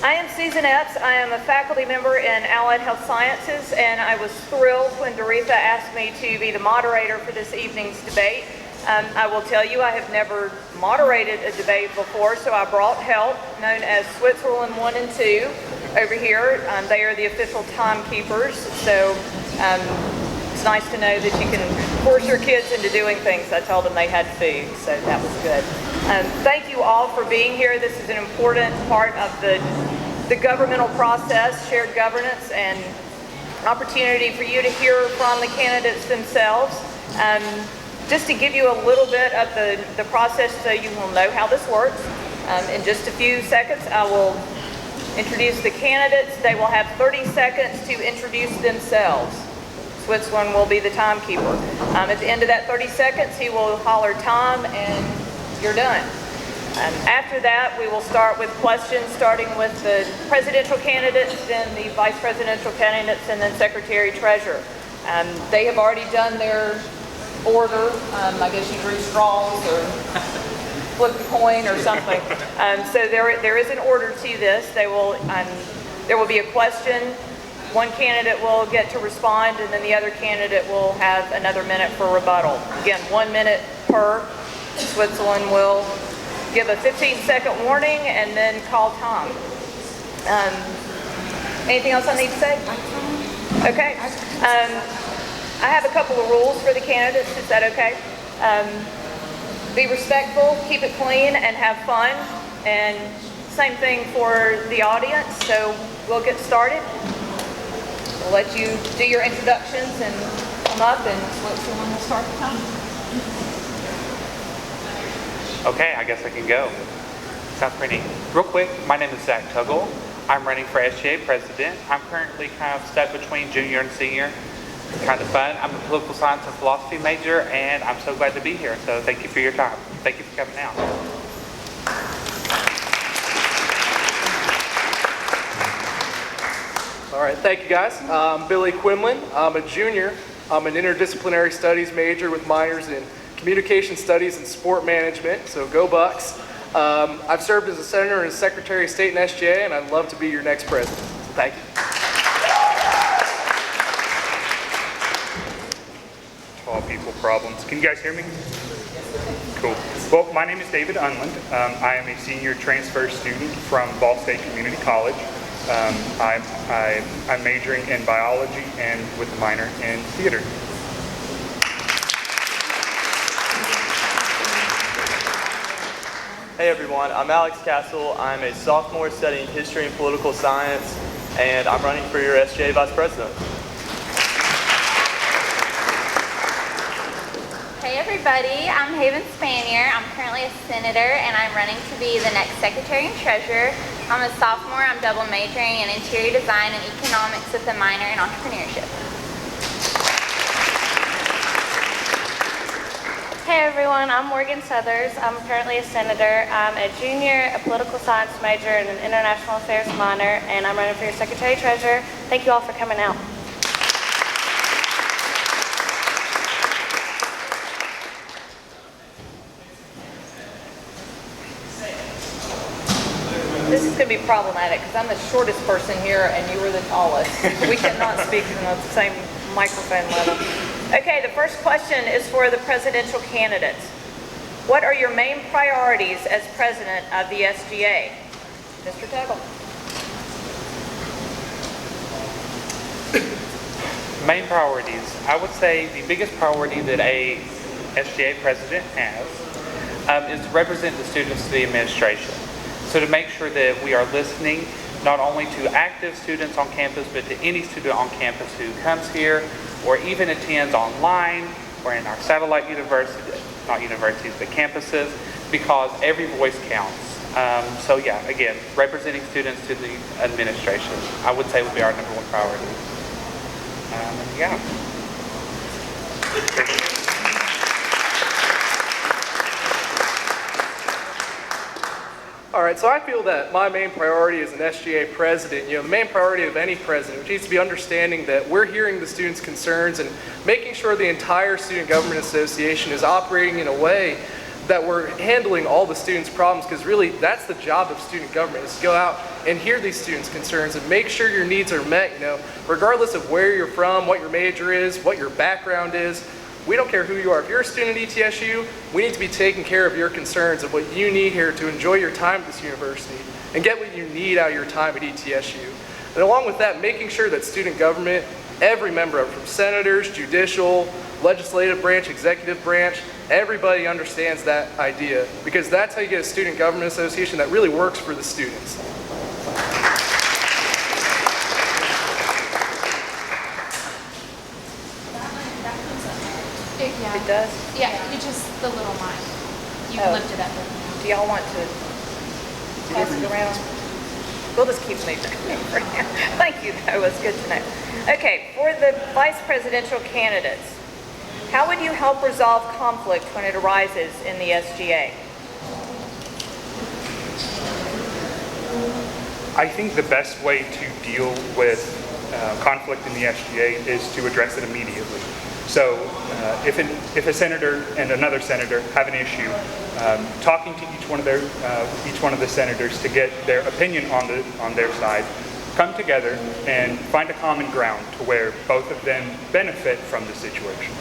I am Susan Epps. I am a faculty member in Allied Health Sciences, and I was thrilled when Doretha asked me to be the moderator for this evening's debate. I will tell you, I have never moderated a debate before, so I brought help, known as Switzerland 1 and 2, over here. They are the official timekeepers, so it's nice to know that you can force your kids into doing things. I told them they had food, so that was good. Thank you all for being here. This is an important part of the governmental process, shared governance, and opportunity for you to hear from the candidates themselves. Just to give you a little bit of the process so you will know how this works. In just a few seconds, I will introduce the candidates. They will have 30 seconds to introduce themselves. Switzerland will be the timekeeper. At the end of that 30 seconds, he will holler time and you're done. After that, we will start with questions, starting with the presidential candidates, then the vice presidential candidates, and then secretary treasurer. They have already done their order. I guess you drew straws or flipped a coin or something. So there is an order to this. There will be a question. One candidate will get to respond, and then the other candidate will have another minute for rebuttal. Again, 1 minute per. Switzerland will give a 15-second warning and then call time. Anything else I need to say? Okay. I have a couple of rules for the candidates. Is that okay? Be respectful, keep it clean, and have fun. And same thing for the audience. So we'll get started. We'll let you do your introductions and come up, and Switzerland will start the time. Okay, I guess I can go. Sounds pretty neat. Real quick, my name is Zach Tuggle. I'm running for SGA president. I'm currently kind of stuck between junior and senior. Kind of fun. I'm a political science and philosophy major, and I'm so glad to be here. So thank you for your time. Thank you for coming out. All right, thank you guys. I'm Billy Quinlan. I'm a junior. I'm an interdisciplinary studies major with minors in communication studies and sport management, so go Bucks. I've served as a senator and as secretary of state in SGA, and I'd love to be your next president. So thank you. Tall people problems. Can you guys hear me? Cool. Well, my name is David Unland. I am a senior transfer student from Ball State Community College. I'm majoring in biology and with a minor in theater. Hey everyone, I'm Alex Castle. I'm a sophomore studying history and political science, and I'm running for your SGA vice president. Hey everybody, I'm Haven Spanier. I'm currently a senator, and I'm running to be the next secretary and treasurer. I'm a sophomore. I'm double majoring in interior design and economics with a minor in entrepreneurship. Hey everyone, I'm Morgan Southers. I'm currently a senator. I'm a junior, a political science major, and an international affairs minor, and I'm running for your secretary treasurer. Thank you all for coming out. This is going to be problematic because I'm the shortest person here and you were the tallest. We cannot speak on the same microphone level. Okay, the first question is for the presidential candidates. What are your main priorities as president of the SGA? Mr. Tuggle. Main priorities. I would say the biggest priority that a SGA president has is to represent the students to the administration. So to make sure that we are listening not only to active students on campus, but to any student on campus who comes here or even attends online or in our satellite university, not universities, but campuses, because every voice counts. So yeah, again, representing students to the administration, I would say would be our number one priority. Yeah. All right, so I feel that my main priority as an SGA president, the main priority of any president, which needs to be understanding that we're hearing the students' concerns and making sure the entire Student Government Association is operating in a way that we're handling all the students' problems, because really that's the job of student government, is to go out and hear these students' concerns and make sure your needs are met, regardless of where you're from, what your major is, what your background is. We don't care who you are. If you're a student at ETSU, we need to be taking care of your concerns of what you need here to enjoy your time at this university and get what you need out of your time at ETSU. And along with that, making sure that student government, every member of it, from senators, judicial, legislative branch, executive branch, everybody understands that idea, because that's how you get a student government association that really works for the students. Yeah. It does? Yeah, you just the little mic. You Oh. lift it up. Do y'all want to pass it around? We'll just keep moving. Thank you, that was good to know. Okay, for the vice presidential candidates, how would you help resolve conflict when it arises in the SGA? I think the best way to deal with conflict in the SGA is to address it immediately. So if a senator and another senator have an issue, talking to each one of the senators to get their opinion on their side, come together and find a common ground to where both of them benefit from the situation.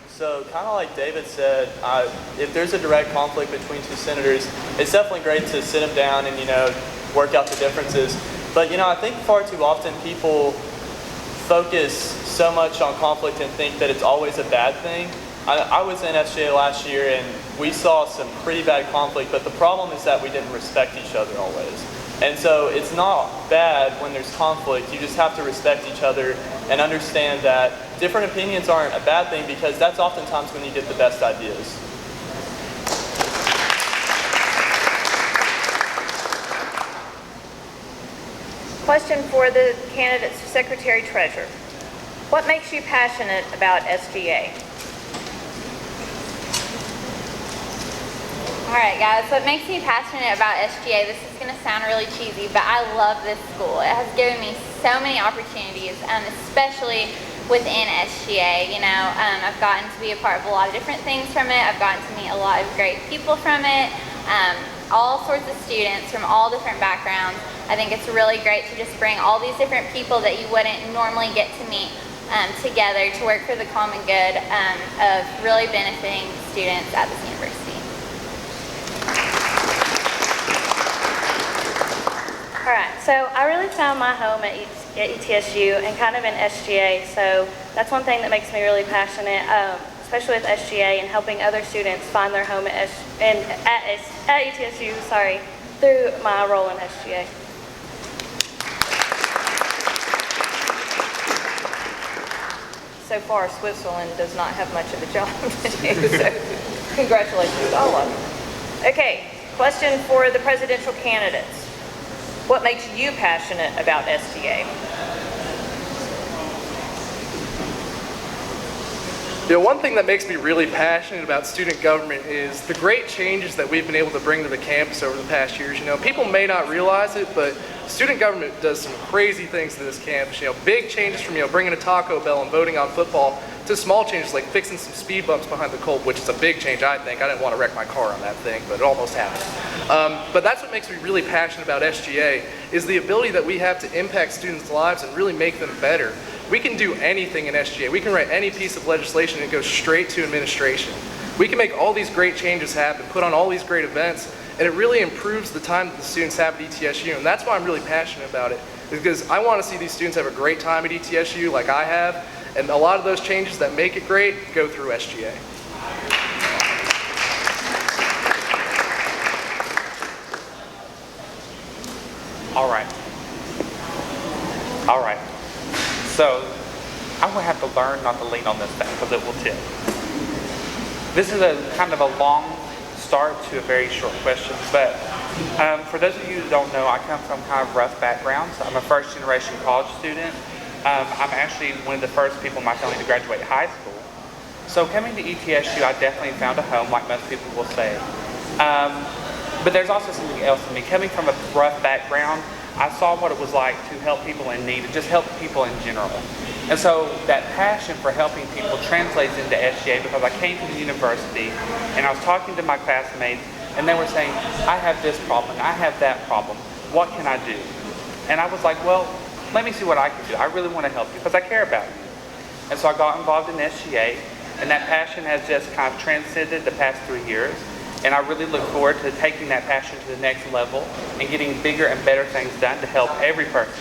So kind of like David said, if there's a direct conflict between two senators, it's definitely great to sit them down and, work out the differences. But, I think far too often people focus so much on conflict and think that it's always a bad thing. I was in SGA last year and we saw some pretty bad conflict, but the problem is that we didn't respect each other always. And so it's not bad when there's conflict, you just have to respect each other and understand that different opinions aren't a bad thing, because that's oftentimes when you get the best ideas. Question for the candidates for Secretary Treasurer. What makes you passionate about SGA? All right, guys, what makes me passionate about SGA, this is going to sound really cheesy, but I love this school. It has given me so many opportunities, especially within SGA. I've gotten to be a part of a lot of different things from it. I've gotten to meet a lot of great people from it, all sorts of students from all different backgrounds. I think it's really great to just bring all these different people that you wouldn't normally get to meet together to work for the common good of really benefiting students at this university. All right, so I really found my home at ETSU and kind of in SGA, so that's one thing that makes me really passionate, especially with SGA and helping other students find their home at ETSU, through my role in SGA. So far, Switzerland does not have much of a job to do, so congratulations to all of them. Okay, question for the presidential candidates. What makes you passionate about SGA? One thing that makes me really passionate about student government is the great changes that we've been able to bring to the campus over the past years. People may not realize it, but student government does some crazy things to this campus. Big changes from bringing a Taco Bell and voting on football to small changes like fixing some speed bumps behind the Colt, which is a big change, I think. I didn't want to wreck my car on that thing, but it almost happened. But that's what makes me really passionate about SGA, is the ability that we have to impact students' lives and really make them better. We can do anything in SGA. We can write any piece of legislation and it goes straight to administration. We can make all these great changes happen, put on all these great events, and it really improves the time that the students have at ETSU. And that's why I'm really passionate about it, because I want to see these students have a great time at ETSU like I have, and a lot of those changes that make it great go through SGA. All right. So I'm going to have to learn not to lean on this thing because it will tip. This is a kind of a long start to a very short question, but for those of you who don't know, I come from kind of rough background. So I'm a first generation college student. I'm actually one of the first people in my family to graduate high school. So coming to ETSU, I definitely found a home, like most people will say. But there's also something else in me. Coming from a rough background, I saw what it was like to help people in need and just help people in general. And so that passion for helping people translates into SGA because I came to the university and I was talking to my classmates and they were saying, I have this problem, I have that problem, what can I do? And I was like, well, let me see what I can do. I really want to help you because I care about you. And so I got involved in SGA, and that passion has just kind of transcended the past 3 years. And I really look forward to taking that passion to the next level and getting bigger and better things done to help every person.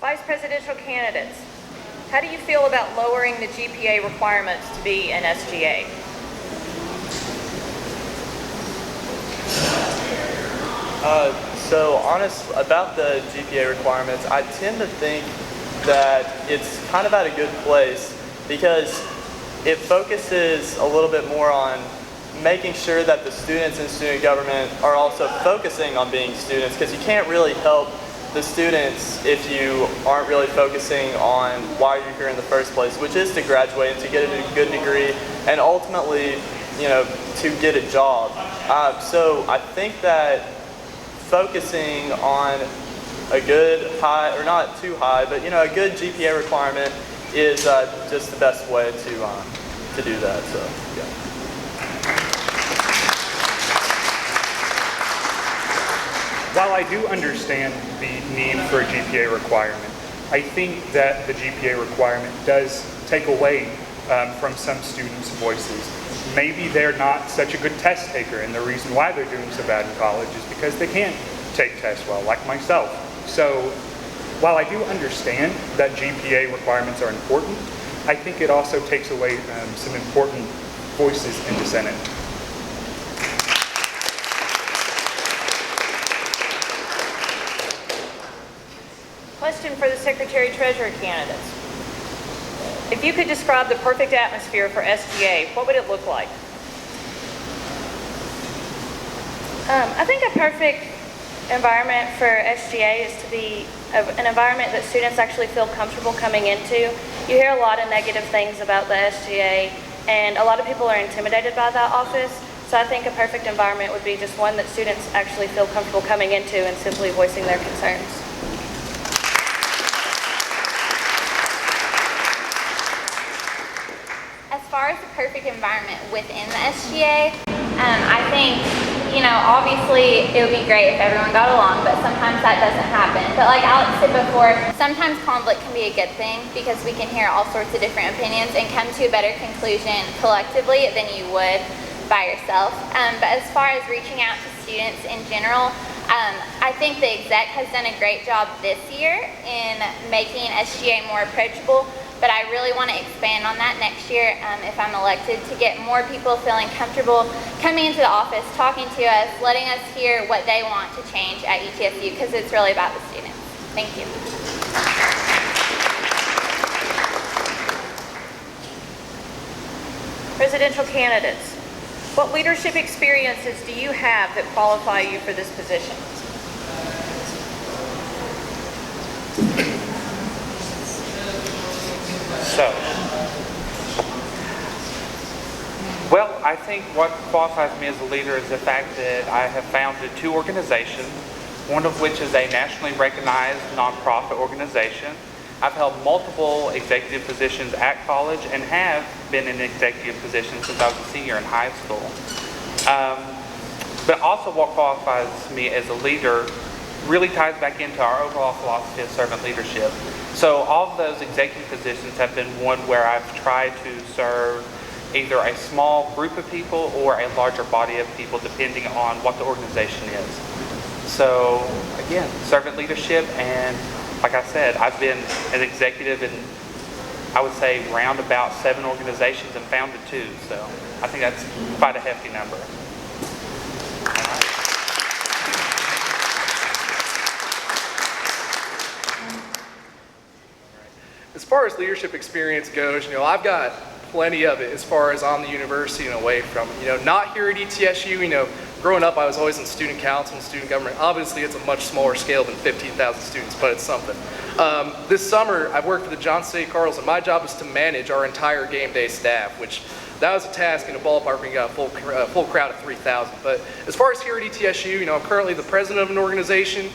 Vice presidential candidates, how do you feel about lowering the GPA requirements to be an SGA? So honest about the GPA requirements, I tend to think that it's kind of at a good place because it focuses a little bit more on making sure that the students in student government are also focusing on being students, because you can't really help the students if you aren't really focusing on why you're here in the first place, which is to graduate and to get a good degree and ultimately, you know, to get a job. So I think that focusing on a good high, or not too high, but you know, a good GPA requirement is just the best way to do that. So yeah. While I do understand the need for a GPA requirement, I think that the GPA requirement does take away from some students' voices. Maybe they're not such a good test taker, and the reason why they're doing so bad in college is because they can't take tests well, like myself. So while I do understand that GPA requirements are important, I think it also takes away some important voices in the Senate. Question for the Secretary-Treasurer candidates. If you could describe the perfect atmosphere for SGA, what would it look like? I think a perfect environment for SGA is to be an environment that students actually feel comfortable coming into. You hear a lot of negative things about the SGA, and a lot of people are intimidated by that office. So I think a perfect environment would be just one that students actually feel comfortable coming into and simply voicing their concerns. As far as the perfect environment within the SGA, I think, you know, obviously it would be great if everyone got along, but sometimes that doesn't happen. But like Alex said before, sometimes conflict can be a good thing because we can hear all sorts of different opinions and come to a better conclusion collectively than you would by yourself. But as far as reaching out to students in general, I think the exec has done a great job this year in making SGA more approachable. But I really want to expand on that next year if I'm elected, to get more people feeling comfortable coming into the office, talking to us, letting us hear what they want to change at ETSU, because it's really about the students. Thank you. Presidential candidates, what leadership experiences do you have that qualify you for this position? So, well, I think what qualifies me as a leader is the fact that I have founded 2 organizations, one of which is a nationally recognized nonprofit organization. I've held multiple executive positions at college and have been in executive positions since I was a senior in high school. But also what qualifies me as a leader really ties back into our overall philosophy of servant leadership. So all of those executive positions have been one where I've tried to serve either a small group of people or a larger body of people depending on what the organization is. So again, servant leadership, and like I said, I've been an executive in, I would say, round about 7 organizations and founded 2. So I think that's quite a hefty number. As far as leadership experience goes, you know, I've got plenty of it as far as on the university and away from it. You know, not here at ETSU, you know, growing up I was always in student council and student government. Obviously it's a much smaller scale than 15,000 students, but it's something. This summer I've worked for the Johnson State Cardinals, and my job is to manage our entire game day staff, which that was a task in a ballpark when you got a full crowd of 3,000. But as far as here at ETSU, I'm currently the president of an organization.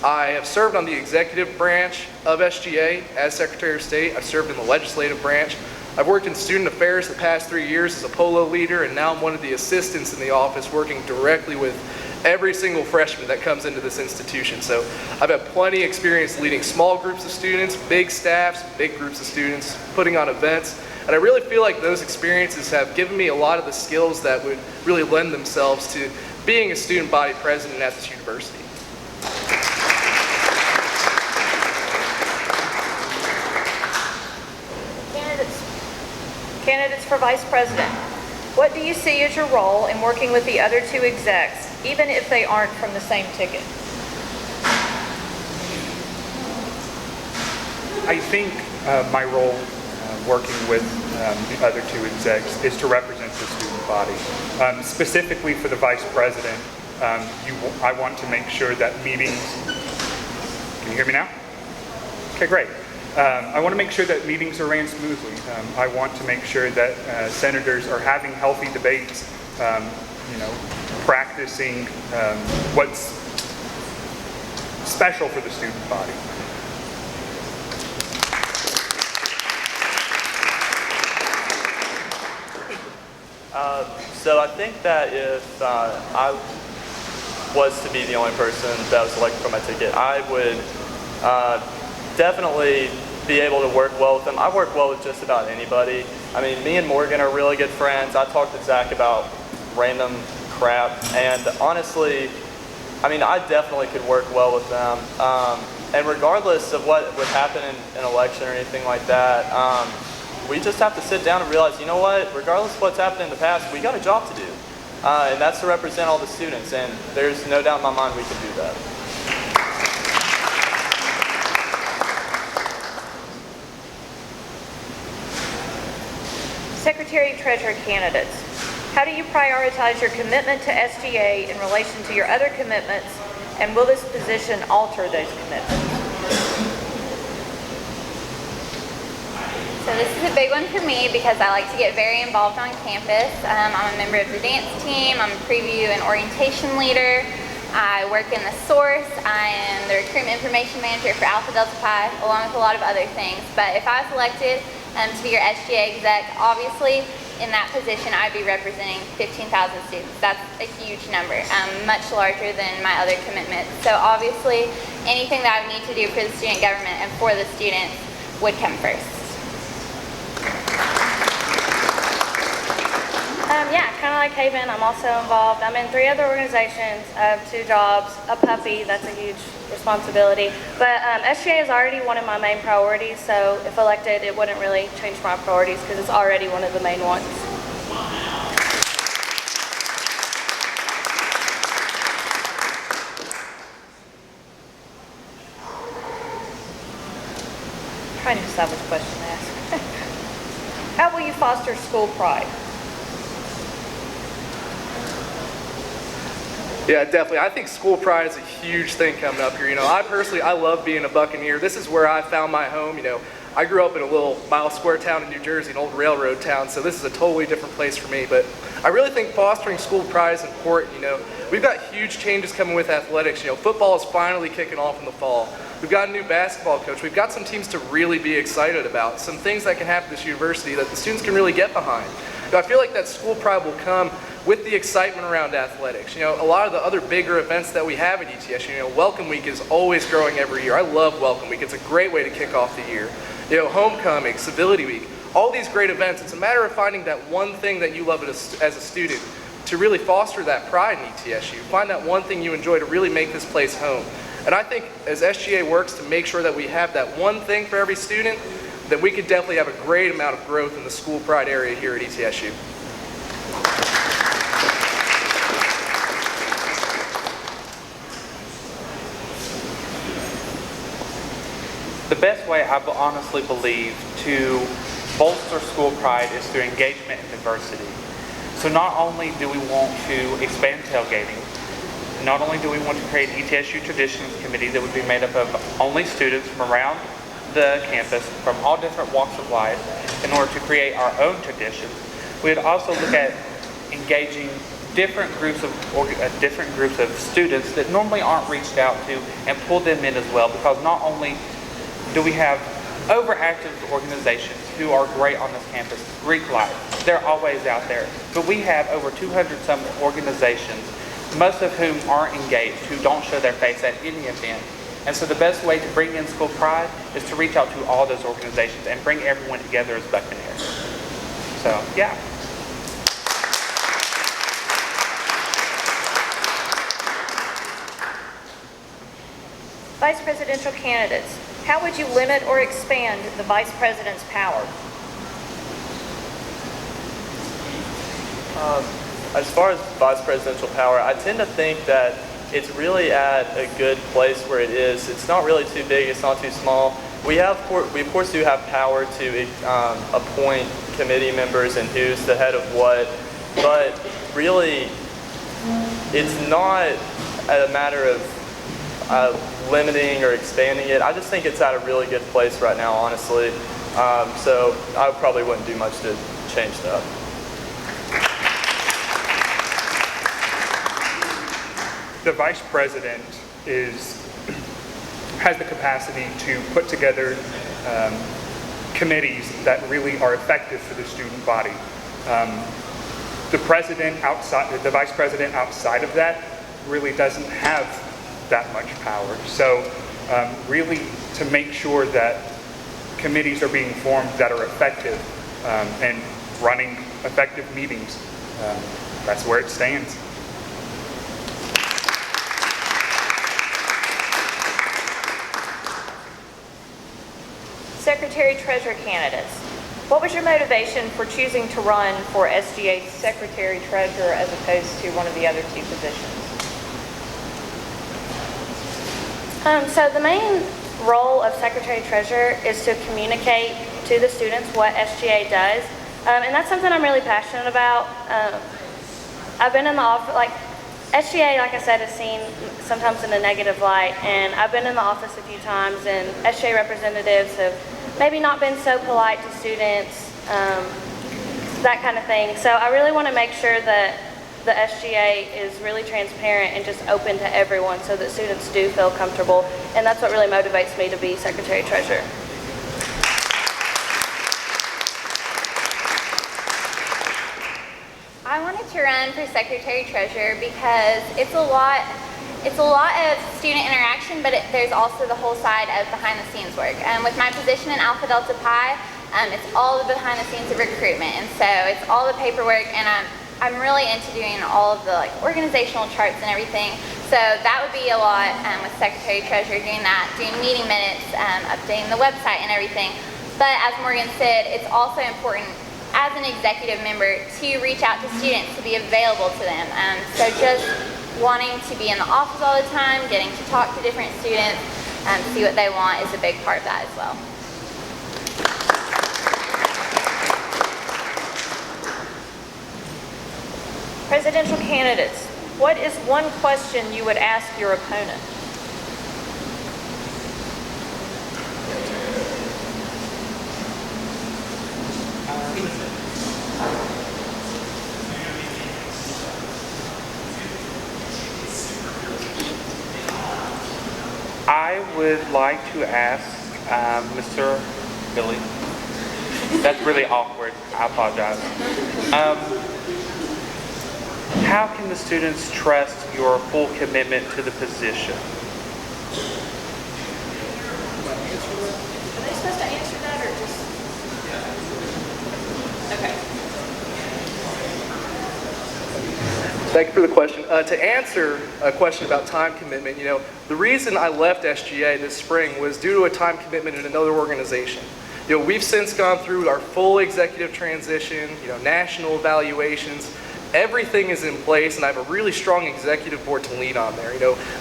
I have served on the executive branch of SGA as Secretary of State. I've served in the legislative branch. I've worked in student affairs the past 3 years as a polo leader, and now I'm one of the assistants in the office working directly with every single freshman that comes into this institution. So I've had plenty of experience leading small groups of students, big staffs, big groups of students, putting on events. And I really feel like those experiences have given me a lot of the skills that would really lend themselves to being a student body president at this university. Candidates for Vice President, what do you see as your role in working with the other two execs, even if they aren't from the same ticket? I think my role working with the other two execs is to represent the student body. Specifically for the Vice President, I want to make sure that meetings, can you hear me now? Okay, great. I want to make sure that meetings are ran smoothly. I want to make sure that senators are having healthy debates, practicing what's special for the student body. So I think that if I was to be the only person that was selected for my ticket, I would definitely be able to work well with them. I work well with just about anybody. I mean, me and Morgan are really good friends. I talk to Zach about random crap, and honestly, I mean, I definitely could work well with them. And regardless of what would happen in an election or anything like that, we just have to sit down and realize, you know what, regardless of what's happened in the past, we got a job to do. And that's to represent all the students, and there's no doubt in my mind we can do that. Secretary Treasurer candidates, how do you prioritize your commitment to SGA in relation to your other commitments, and will this position alter those commitments? So this is a big one for me because I like to get very involved on campus. I'm a member of the dance team, I'm a preview and orientation leader, I work in the source, I am the recruitment information manager for Alpha Delta Pi, along with a lot of other things. But if I was elected to be your SGA exec, obviously in that position I'd be representing 15,000 students. That's a huge number, much larger than my other commitments. So obviously anything that I would need to do for the student government and for the students would come first. Yeah, kind of like Haven, I'm also involved. I'm in 3 other organizations, I have 2 jobs, a puppy, that's a huge responsibility. But SGA is already one of my main priorities, so if elected, it wouldn't really change my priorities because it's already one of the main ones. I'm trying to decide which question to ask. How will you foster school pride? Yeah, definitely. I think school pride is a huge thing coming up here. I love being a Buccaneer. This is where I found my home. I grew up in a little mile square town in New Jersey, an old railroad town, so this is a totally different place for me. But I really think fostering school pride is important. We've got huge changes coming with athletics. Football is finally kicking off in the fall. We've got a new basketball coach. We've got some teams to really be excited about, some things that can happen at this university that the students can really get behind. I feel like that school pride will come with the excitement around athletics. A lot of the other bigger events that we have at ETSU, Welcome Week is always growing every year. I love Welcome Week. It's a great way to kick off the year. Homecoming, Civility Week, all these great events. It's a matter of finding that one thing that you love as a student to really foster that pride in ETSU. Find that one thing you enjoy to really make this place home. And I think as SGA works to make sure that we have that one thing for every student, that we could definitely have a great amount of growth in the school pride area here at ETSU. The best way I honestly believe to bolster school pride is through engagement and diversity. So not only do we want to expand tailgating, not only do we want to create an ETSU Traditions Committee that would be made up of only students from around the campus from all different walks of life in order to create our own traditions, We'd also look at engaging different groups of students that normally aren't reached out to and pull them in as well, because not only do we have overactive organizations who are great on this campus, Greek Life, they're always out there, but we have over 200 some organizations, most of whom aren't engaged, who don't show their face at any event. And so the best way to bring in school pride is to reach out to all those organizations and bring everyone together as Buccaneers. So, yeah. Vice presidential candidates, how would you limit or expand the vice president's power? As far as vice presidential power, I tend to think that it's really at a good place where it is. It's not really too big, it's not too small. We of course do have power to appoint committee members and who's the head of what, but really it's not a matter of limiting or expanding it. I just think it's at a really good place right now, honestly. So I probably wouldn't do much to change that. The vice president has the capacity to put together committees that really are effective for the student body. The vice president outside of that really doesn't have that much power. So really to make sure that committees are being formed that are effective and running effective meetings, that's where it stands. Secretary-Treasurer candidates, what was your motivation for choosing to run for SGA Secretary-Treasurer as opposed to one of the other two positions? So the main role of Secretary-Treasurer is to communicate to the students what SGA does, and that's something I'm really passionate about. I've been in the office, SGA, like I said, is seen sometimes in a negative light, and I've been in the office a few times, and SGA representatives have maybe not been so polite to students, that kind of thing. So I really want to make sure that the SGA is really transparent and just open to everyone so that students do feel comfortable, and that's what really motivates me to be Secretary-Treasurer. I wanted to run for Secretary-Treasurer because it's a lot of student interaction, but there's also the whole side of behind-the-scenes work. With my position in Alpha Delta Pi, it's all the behind-the-scenes of recruitment, and so it's all the paperwork, and I'm really into doing all of the organizational charts and everything. So that would be a lot with Secretary-Treasurer, doing that, doing meeting minutes, updating the website and everything. But as Morgan said, it's also important as an executive member to reach out to students, to be available to them. So just wanting to be in the office all the time, getting to talk to different students, see what they want is a big part of that as well. Presidential candidates, what is one question you would ask your opponent? I would like to ask Mr. Billy. That's really awkward. I apologize. How can the students trust your full commitment to the position? Are they supposed to answer that or just? Okay. Thank you for the question. To answer a question about time commitment, the reason I left SGA this spring was due to a time commitment in another organization. We've since gone through our full executive transition, national evaluations. Everything is in place, and I have a really strong executive board to lean on there,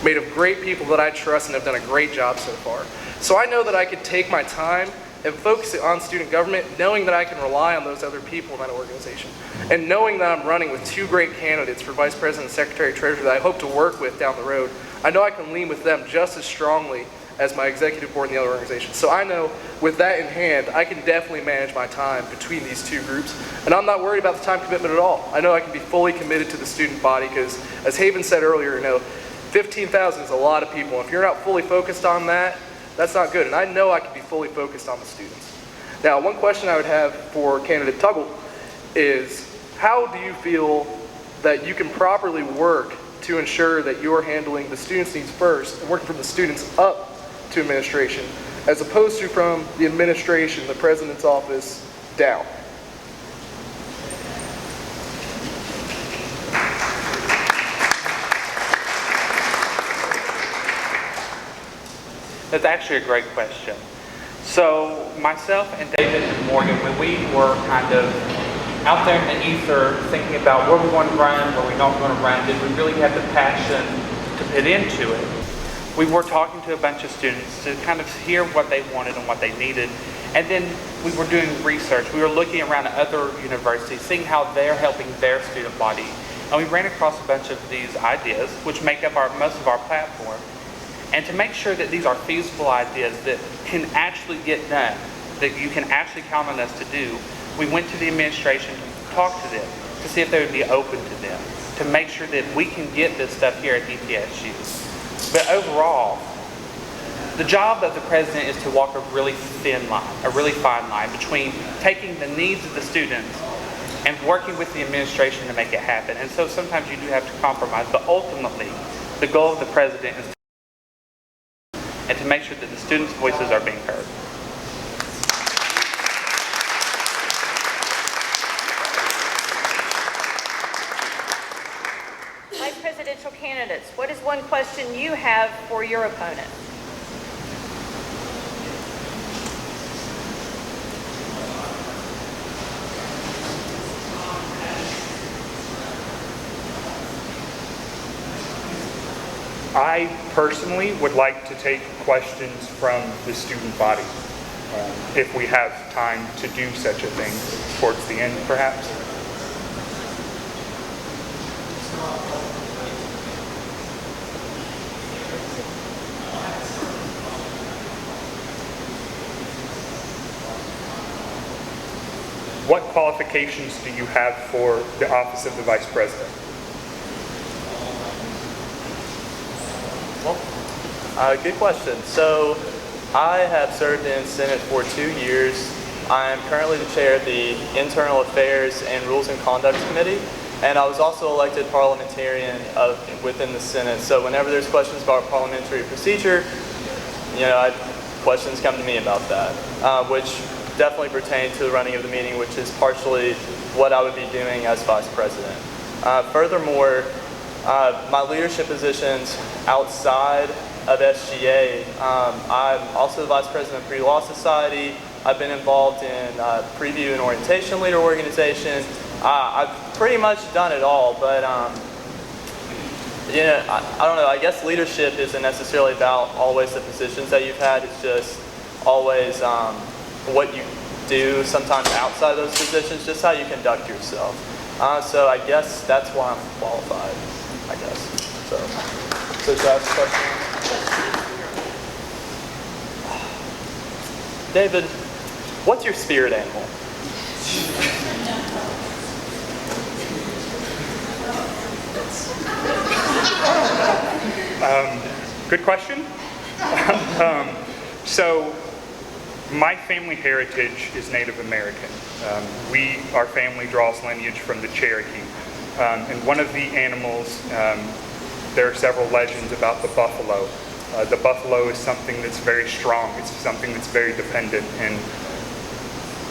made of great people that I trust and have done a great job so far. So I know that I could take my time and focus it on student government, knowing that I can rely on those other people in that organization. And knowing that I'm running with two great candidates for Vice President and Secretary-Treasurer that I hope to work with down the road, I know I can lean with them just as strongly as my executive board and the other organizations. So I know with that in hand, I can definitely manage my time between these two groups. And I'm not worried about the time commitment at all. I know I can be fully committed to the student body because, as Haven said earlier, 15,000 is a lot of people. If you're not fully focused on that, that's not good. And I know I can be fully focused on the students. Now, one question I would have for candidate Tuggle is, how do you feel that you can properly work to ensure that you're handling the students' needs first and working from the students up to administration, as opposed to from the administration, the president's office, down? That's actually a great question. So myself and David and Morgan, when we were kind of out there in the ether thinking about where we want to run, where we're not going to run, did we really have the passion to put into it? We were talking to a bunch of students to kind of hear what they wanted and what they needed. And then we were doing research. We were looking around at other universities, seeing how they're helping their student body. And we ran across a bunch of these ideas, which make up most of our platform. And to make sure that these are feasible ideas that can actually get done, that you can actually count on us to do, we went to the administration to talk to them, to see if they would be open to them, to make sure that we can get this stuff here at ETSU. But overall, the job of the president is to walk a really thin line, a really fine line between taking the needs of the students and working with the administration to make it happen. And so sometimes you do have to compromise, but ultimately, the goal of the president is and to make sure that the students' voices are being heard. Vice presidential candidates, what is one question you have for your opponent? I personally would like to take questions from the student body, if we have time to do such a thing towards the end, perhaps. What qualifications do you have for the office of the vice president? Good question. So I have served in Senate for 2 years. I am currently the chair of the Internal Affairs and Rules and Conduct Committee, and I was also elected parliamentarian within the Senate. So whenever there's questions about parliamentary procedure, questions come to me about that, which definitely pertain to the running of the meeting, which is partially what I would be doing as vice president. Furthermore, my leadership positions outside of SGA, I'm also the vice president of Pre-Law Society. I've been involved in preview and orientation leader organization. I've pretty much done it all, but I don't know, I guess leadership isn't necessarily about always the positions that you've had. It's just always what you do sometimes outside of those positions, just how you conduct yourself. So I guess that's why I'm qualified, I guess. So to ask a question. David, what's your spirit animal? Good question. So my family heritage is Native American. Our family draws lineage from the Cherokee. And one of the animals, there are several legends about the buffalo. The buffalo is something that's very strong. It's something that's very dependent, and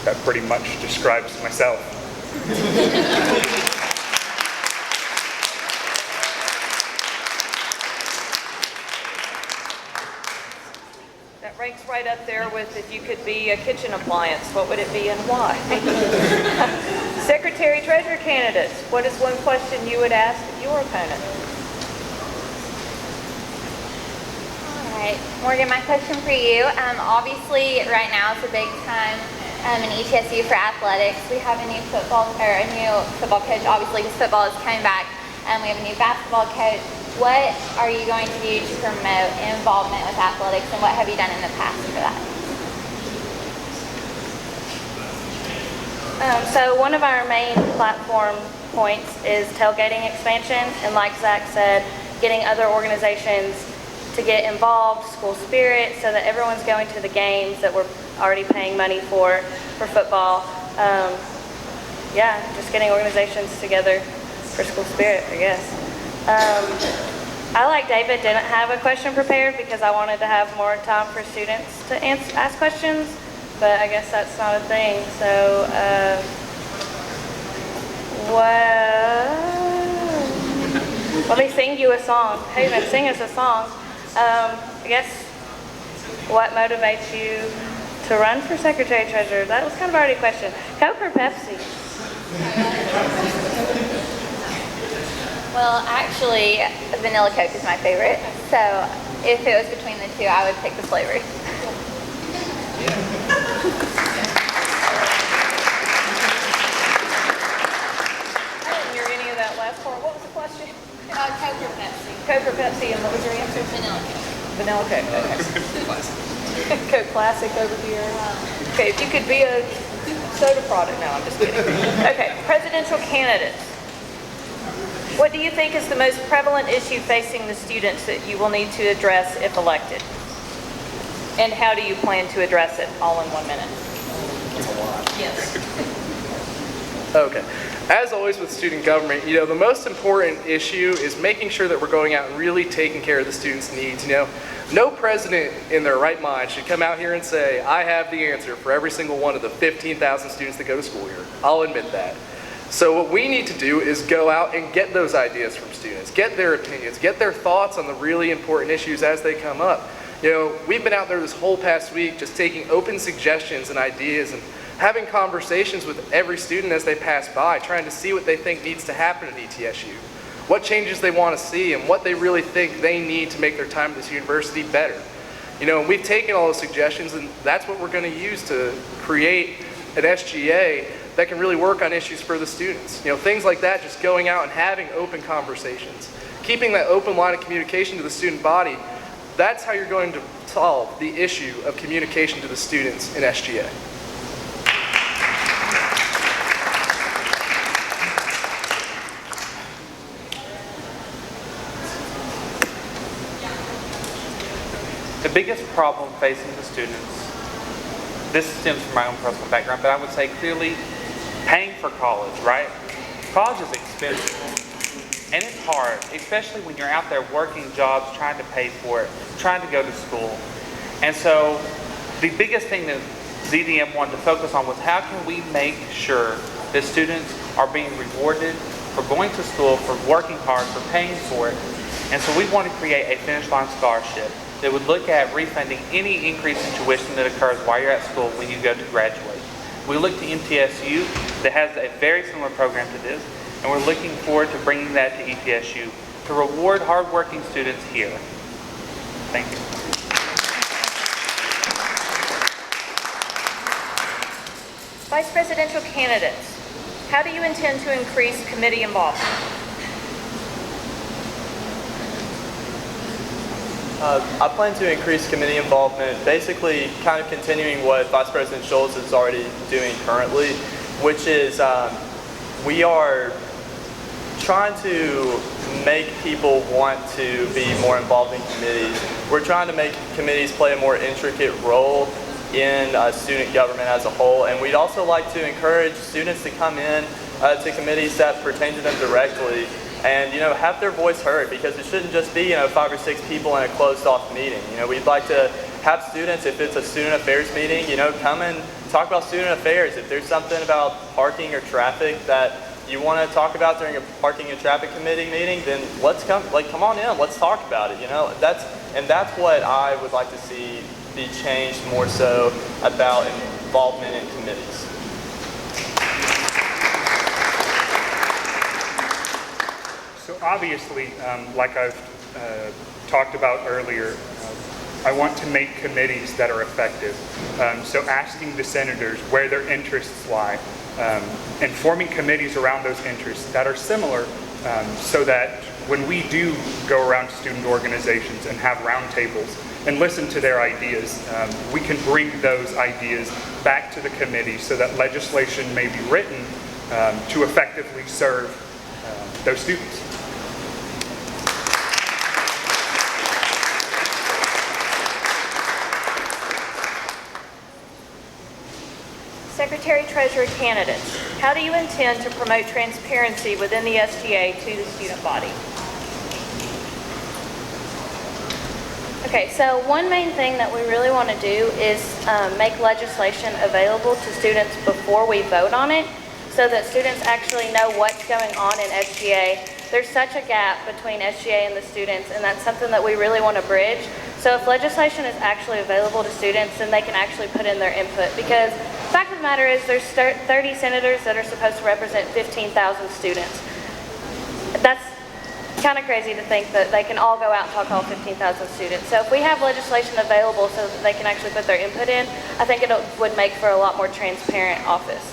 that pretty much describes myself. That ranks right up there with if you could be a kitchen appliance, what would it be and why? Secretary Treasurer candidates, what is one question you would ask your opponent? All right, Morgan, my question for you. Obviously, right now it's a big time in ETSU for athletics. We have a new football coach, obviously, because football is coming back, and we have a new basketball coach. what are you going to do to promote involvement with athletics, and what have you done in the past for that? So one of our main platform points is tailgating expansion, and like Zach said, getting other organizations to get involved, school spirit, so that everyone's going to the games that we're already paying money for football. Yeah, just getting organizations together for school spirit, I guess. I, like David, didn't have a question prepared because I wanted to have more time for students to ask questions, but I guess that's not a thing. So, let me sing you a song. Haven, sing us a song. I guess, what motivates you to run for Secretary Treasurer? That was kind of already a question. Coke or Pepsi? Well, actually, vanilla Coke is my favorite. So if it was between the two, I would pick the flavor. I didn't hear any of that last part. What was the question? Coke or Pepsi? Coke or Pepsi, and what was your answer? Vanilla Coke. Vanilla Coke, okay. Coke Classic over here. Okay, if you could be a soda product. No, I'm just kidding. Okay, presidential candidates. What do you think is the most prevalent issue facing the students that you will need to address if elected? And how do you plan to address it? All in 1 minute. Yes. Okay. As always with student government, the most important issue is making sure that we're going out and really taking care of the students' needs. No president in their right mind should come out here and say, I have the answer for every single one of the 15,000 students that go to school here. I'll admit that. So what we need to do is go out and get those ideas from students, get their opinions, get their thoughts on the really important issues as they come up. We've been out there this whole past week just taking open suggestions and ideas and having conversations with every student as they pass by, trying to see what they think needs to happen at ETSU, what changes they want to see, and what they really think they need to make their time at this university better. And we've taken all those suggestions, and that's what we're going to use to create an SGA that can really work on issues for the students. Things like that, just going out and having open conversations, keeping that open line of communication to the student body. That's how you're going to solve the issue of communication to the students in SGA. The biggest problem facing the students, this stems from my own personal background, but I would say clearly paying for college, right? College is expensive, and it's hard, especially when you're out there working jobs, trying to pay for it, trying to go to school. And so the biggest thing that ZDM wanted to focus on was how can we make sure that students are being rewarded for going to school, for working hard, for paying for it. And so we want to create a finish line scholarship that would look at refunding any increase in tuition that occurs while you're at school when you go to graduate. We look to MTSU that has a very similar program to this, and we're looking forward to bringing that to ETSU to reward hardworking students here. Thank you. Vice presidential candidates, how do you intend to increase committee involvement? I plan to increase committee involvement, basically kind of continuing what Vice President Schultz is already doing currently, which is we are trying to make people want to be more involved in committees. We're trying to make committees play a more intricate role in student government as a whole, and we'd also like to encourage students to come in to committees that pertain to them directly and have their voice heard, because it shouldn't just be 5 or 6 people in a closed off meeting. We'd like to have students, if it's a student affairs meeting, come and talk about student affairs. If there's something about parking or traffic that you want to talk about during a parking and traffic committee meeting, then come on in, let's talk about it. That's what I would like to see be changed more so about involvement in committees. So obviously, like I've talked about earlier, I want to make committees that are effective. So asking the senators where their interests lie and forming committees around those interests that are similar so that when we do go around to student organizations and have roundtables and listen to their ideas, we can bring those ideas back to the committee so that legislation may be written to effectively serve those students. Secretary-Treasurer candidates, how do you intend to promote transparency within the SGA to the student body? Okay, so one main thing that we really want to do is make legislation available to students before we vote on it, so that students actually know what's going on in SGA. There's such a gap between SGA and the students, and that's something that we really want to bridge. So if legislation is actually available to students, then they can actually put in their input. Because the fact of the matter is there's 30 senators that are supposed to represent 15,000 students. That's kind of crazy to think that they can all go out and talk to all 15,000 students. So if we have legislation available so that they can actually put their input in, I think it would make for a lot more transparent office.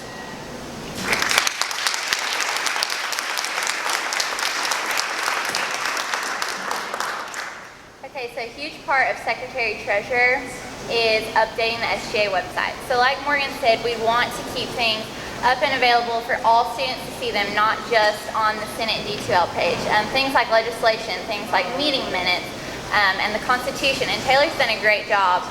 Okay, so a huge part of Secretary-Treasurer is updating the SGA website. So like Morgan said, we want to keep things up and available for all students to see them, not just on the Senate D2L page. Things like legislation, things like meeting minutes, and the Constitution. And Taylor's done a great job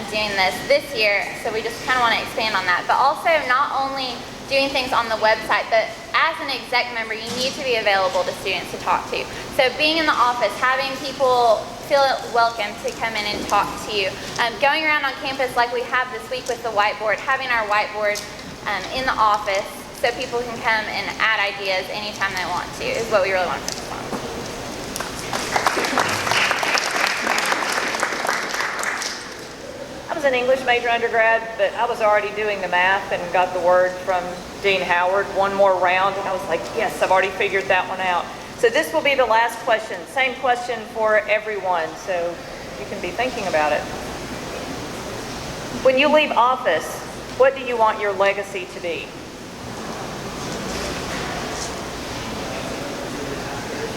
doing this year, so we just kind of want to expand on that. But also not only doing things on the website, but as an exec member, you need to be available to students to talk to. So being in the office, having people feel welcome to come in and talk to you. Going around on campus like we have this week with the whiteboard, having our whiteboard in the office so people can come and add ideas anytime they want to is what we really want to focus on. I was an English major undergrad, but I was already doing the math and got the word from Dean Howard, one more round, and I was like, yes, I've already figured that one out. So this will be the last question. Same question for everyone, so you can be thinking about it. When you leave office, what do you want your legacy to be?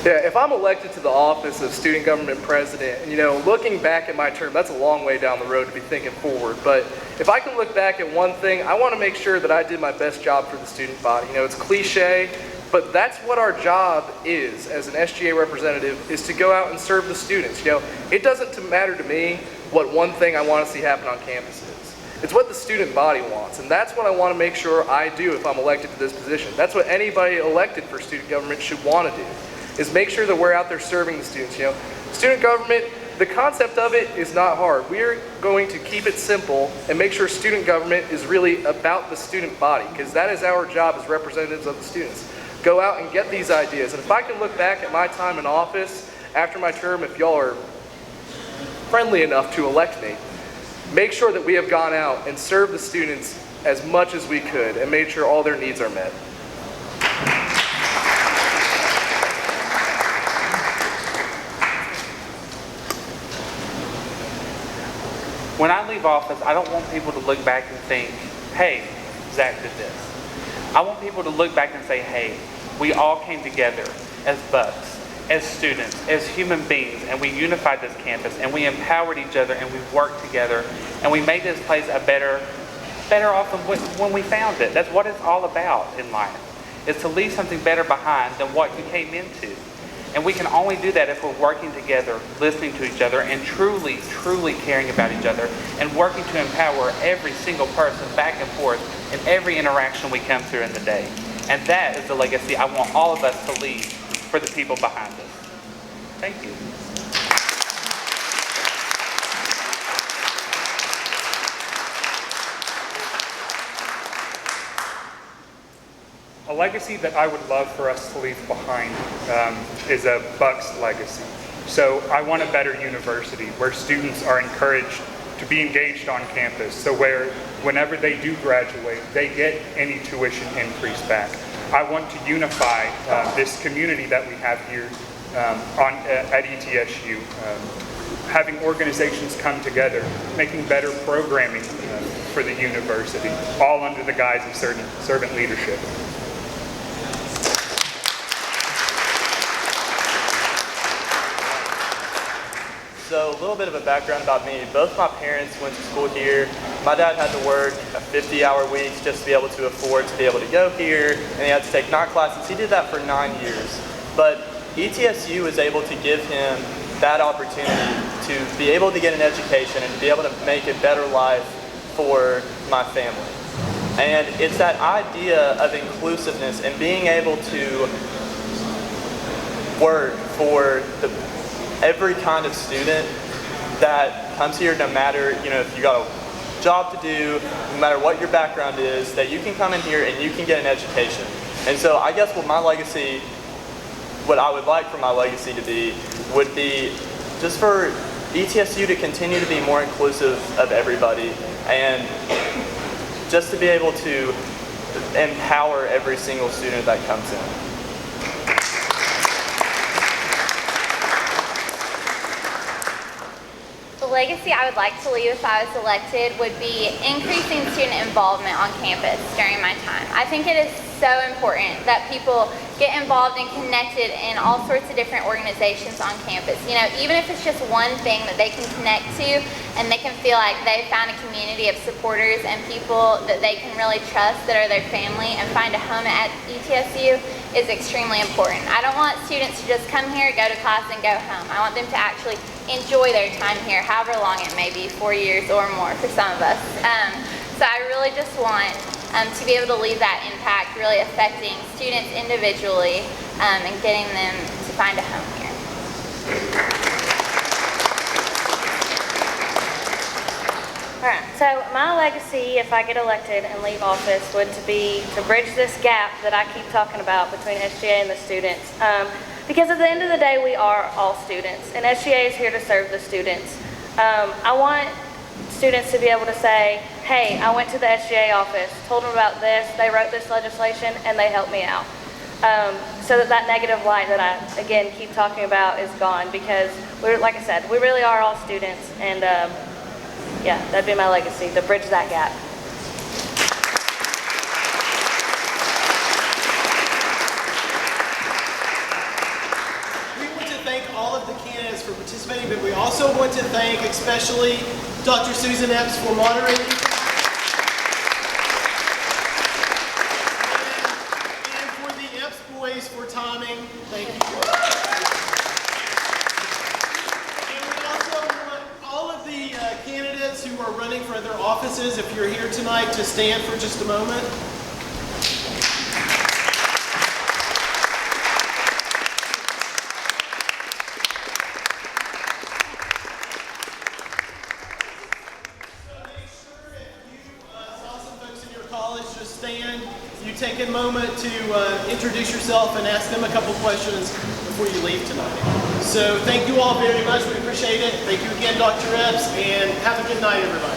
Yeah, if I'm elected to the office of student government president, and looking back at my term, that's a long way down the road to be thinking forward. But if I can look back at one thing, I want to make sure that I did my best job for the student body. It's cliche, but that's what our job is as an SGA representative, is to go out and serve the students. It doesn't matter to me what one thing I want to see happen on campus is. It's what the student body wants, and that's what I want to make sure I do if I'm elected to this position. That's what anybody elected for student government should want to do, is make sure that we're out there serving the students. Student government, the concept of it is not hard. We're going to keep it simple and make sure student government is really about the student body, because that is our job as representatives of the students. Go out and get these ideas. And if I can look back at my time in office after my term, if y'all are friendly enough to elect me, make sure that we have gone out and served the students as much as we could and made sure all their needs are met. When I leave office, I don't want people to look back and think, hey, Zach did this. I want people to look back and say, hey, we all came together as Bucks, as students, as human beings, and we unified this campus, and we empowered each other, and we worked together, and we made this place a better off than when we found it. That's what it's all about in life, is to leave something better behind than what you came into. And we can only do that if we're working together, listening to each other, and truly, truly caring about each other, and working to empower every single person back and forth in every interaction we come through in the day. And that is the legacy I want all of us to leave for the people behind us. Thank you. A legacy that I would love for us to leave behind is a Bucks legacy. So I want a better university where students are encouraged to be engaged on campus, so whenever they do graduate, they get any tuition increase back. I want to unify this community that we have here at ETSU, having organizations come together, making better programming for the university, all under the guise of servant leadership. So a little bit of a background about me. Both my parents went to school here. My dad had to work 50-hour weeks just to be able to afford to be able to go here, and he had to take night classes. He did that for 9 years. But ETSU was able to give him that opportunity to be able to get an education and to be able to make a better life for my family. And it's that idea of inclusiveness and being able to work for every kind of student that comes here, no matter, if you got a job to do, no matter what your background is, that you can come in here and you can get an education. And so I guess what I would like for my legacy to be would be just for ETSU to continue to be more inclusive of everybody and just to be able to empower every single student that comes in. The legacy I would like to leave if I was elected would be increasing student involvement on campus during my time. I think it is so important that people get involved and connected in all sorts of different organizations on campus. Even if it's just one thing that they can connect to and they can feel like they found a community of supporters and people that they can really trust that are their family and find a home at ETSU is extremely important. I don't want students to just come here, go to class, and go home. I want them to actually enjoy their time here, however long it may be, 4 years or more for some of us. So I really just want to be able to leave that impact, really affecting students individually and getting them to find a home here. All right, so my legacy, if I get elected and leave office, would be to bridge this gap that I keep talking about between SGA and the students. Because at the end of the day, we are all students, and SGA is here to serve the students. I want students to be able to say, hey, I went to the SGA office, told them about this, they wrote this legislation, and they helped me out. So that negative light that I, again, keep talking about is gone, because, like I said, we really are all students, and yeah, that'd be my legacy, to bridge that gap. We want to thank all of the candidates for participating, but we also want to thank especially Dr. Susan Epps for moderating. And for the Epps boys for timing. Thank you. And we also want all of the candidates who are running for their offices, if you're here tonight, to stand for just a moment. Just stand. You take a moment to introduce yourself and ask them a couple questions before you leave tonight. So thank you all very much. We appreciate it. Thank you again, Dr. Epps, and have a good night, everybody.